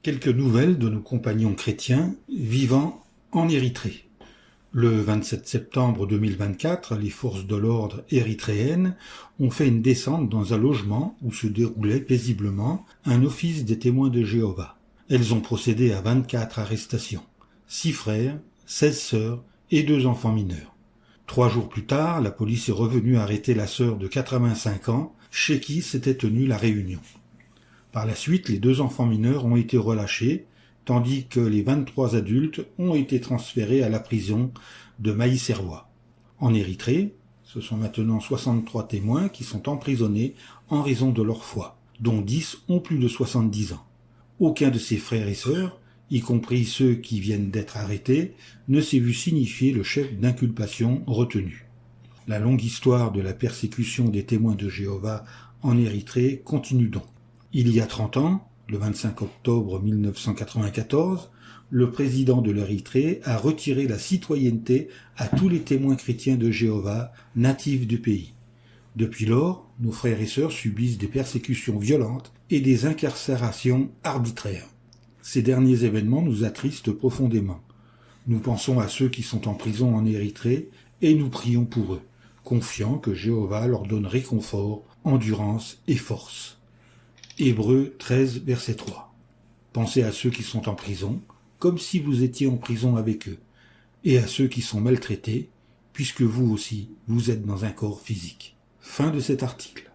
Quelques nouvelles de nos compagnons chrétiens vivant en Érythrée. Le 27 septembre 2024, les forces de l'ordre érythréennes ont fait une descente dans un logement où se déroulait paisiblement un office des témoins de Jéhovah. Elles ont procédé à 24 arrestations, 6 frères, 16 sœurs et 2 enfants mineurs. 3 jours plus tard, la police est revenue arrêter la sœur de 85 ans chez qui s'était tenue la réunion. Par la suite, les 2 enfants mineurs ont été relâchés, tandis que les 23 adultes ont été transférés à la prison de Maïserwa. En Érythrée, ce sont maintenant 63 témoins qui sont emprisonnés en raison de leur foi, dont 10 ont plus de 70 ans. Aucun de ses frères et sœurs, y compris ceux qui viennent d'être arrêtés, ne s'est vu signifier le chef d'inculpation retenu. La longue histoire de la persécution des témoins de Jéhovah en Érythrée continue donc. Il y a 30 ans, le 25 octobre 1994, le président de l'Érythrée a retiré la citoyenneté à tous les témoins chrétiens de Jéhovah natifs du pays. Depuis lors, nos frères et sœurs subissent des persécutions violentes et des incarcérations arbitraires. Ces derniers événements nous attristent profondément. Nous pensons à ceux qui sont en prison en Érythrée et nous prions pour eux, confiants que Jéhovah leur donne réconfort, endurance et force. Hébreux 13, verset 3. Pensez à ceux qui sont en prison, comme si vous étiez en prison avec eux, et à ceux qui sont maltraités, puisque vous aussi, vous êtes dans un corps physique. Fin de cet article.